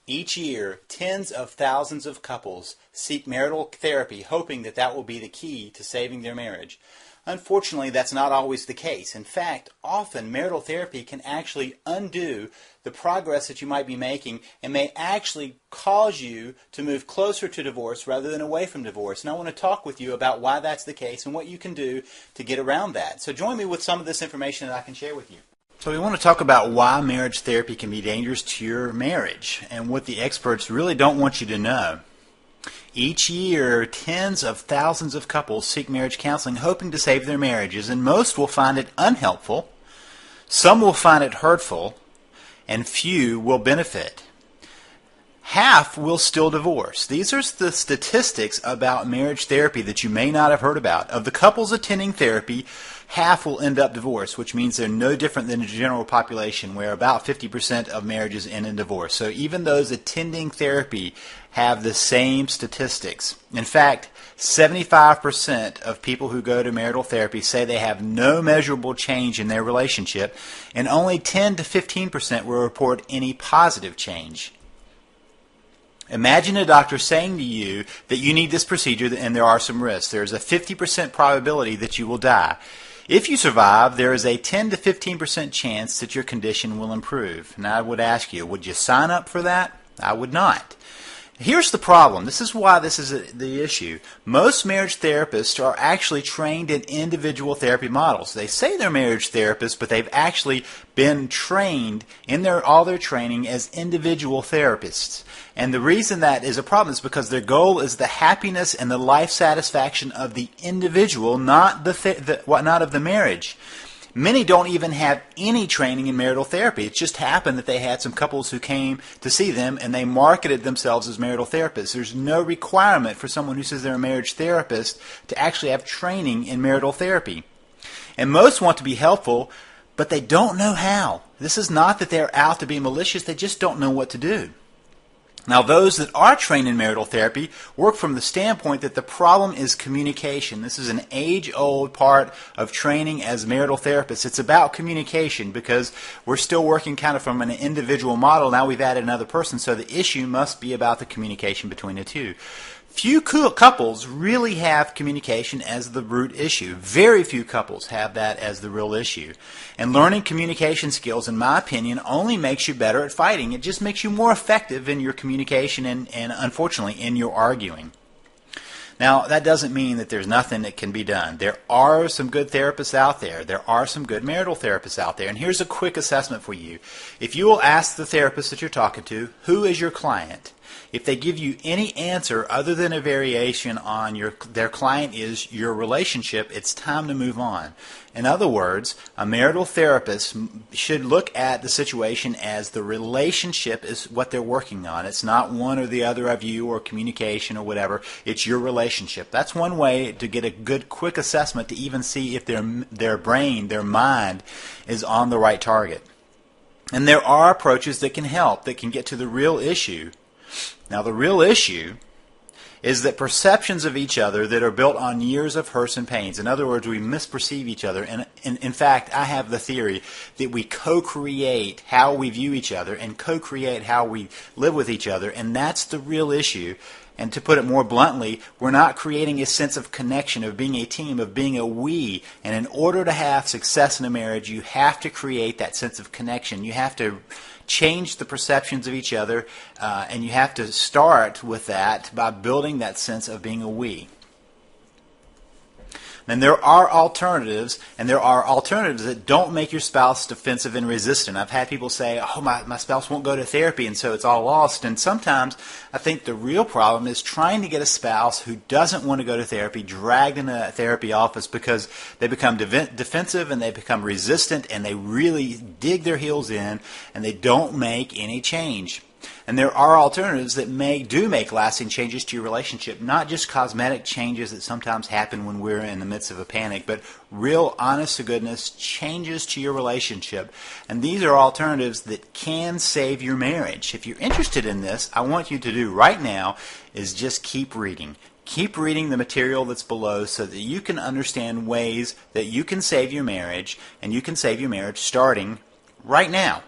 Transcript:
Each year, tens of thousands of couples seek marital therapy, hoping that that will be the key to saving their marriage. Unfortunately, that's not always the case. In fact, often marital therapy can actually undo the progress that you might be making and may actually cause you to move closer to divorce rather than away from divorce. And I want to talk with you about why that's the case and what you can do to get around that. So join me with some of this information that I can share with you. So we want to talk about why marriage therapy can be dangerous to your marriage and what the experts really don't want you to know. Each year, tens of thousands of couples seek marriage counseling hoping to save their marriages, and most will find it unhelpful, some will find it hurtful, and few will benefit. Half will still divorce. These are the statistics about marriage therapy that you may not have heard about. Of the couples attending therapy, half will end up divorced, which means they're no different than the general population, where about 50% of marriages end in divorce. So even those attending therapy have the same statistics. In fact, 75% of people who go to marital therapy say they have no measurable change in their relationship, and only 10 to 15% will report any positive change. Imagine a doctor saying to you that you need this procedure and there are some risks. There is a 50% probability that you will die. If you survive, there is a 10 to 15% chance that your condition will improve. And I would ask you, would you sign up for that? I would not. Here's the problem. This is why this is the issue. Most marriage therapists are actually trained in individual therapy models. They say they're marriage therapists, but they've actually been trained in all their training as individual therapists. And the reason that is a problem is because their goal is the happiness and the life satisfaction of the individual, not of the marriage. Many don't even have any training in marital therapy. It just happened that they had some couples who came to see them and they marketed themselves as marital therapists. There's no requirement for someone who says they're a marriage therapist to actually have training in marital therapy. And most want to be helpful, but they don't know how. This is not that they're out to be malicious, they just don't know what to do. Now, those that are trained in marital therapy work from the standpoint that the problem is communication. This is an age-old part of training as marital therapists. It's about communication because we're still working kind of from an individual model. Now we've added another person, so the issue must be about the communication between the two. Few couples really have communication as the root issue. Very few couples have that as the real issue. And learning communication skills, in my opinion, only makes you better at fighting. It just makes you more effective in your communication and unfortunately, in your arguing. Now, that doesn't mean that there's nothing that can be done. There are some good therapists out there. There are some good marital therapists out there. And here's a quick assessment for you. If you will ask the therapist that you're talking to, who is your client? If they give you any answer other than a variation on their client is your relationship, it's time to move on. In other words, a marital therapist should look at the situation as the relationship is what they're working on. It's not one or the other of you or communication or whatever. It's your relationship. That's one way to get a good, quick assessment to even see if their brain, their mind, is on the right target. And there are approaches that can help, that can get to the real issue. Now, the real issue is that perceptions of each other that are built on years of hurts and pains. In other words, we misperceive each other. And in fact, I have the theory that we co-create how we view each other and co-create how we live with each other. And that's the real issue. And to put it more bluntly, we're not creating a sense of connection, of being a team, of being a we. And in order to have success in a marriage, you have to create that sense of connection. You have to change the perceptions of each other, and you have to start with that by building that sense of being a we. And there are alternatives, and there are alternatives that don't make your spouse defensive and resistant. I've had people say, oh, my spouse won't go to therapy, and so it's all lost. And sometimes I think the real problem is trying to get a spouse who doesn't want to go to therapy dragged in a therapy office because they become defensive and they become resistant and they really dig their heels in and they don't make any change. And there are alternatives that do make lasting changes to your relationship, not just cosmetic changes that sometimes happen when we're in the midst of a panic, but real, honest-to-goodness changes to your relationship. And these are alternatives that can save your marriage. If you're interested in this, I want you to do right now is just keep reading. Keep reading the material that's below so that you can understand ways that you can save your marriage, and you can save your marriage starting right now.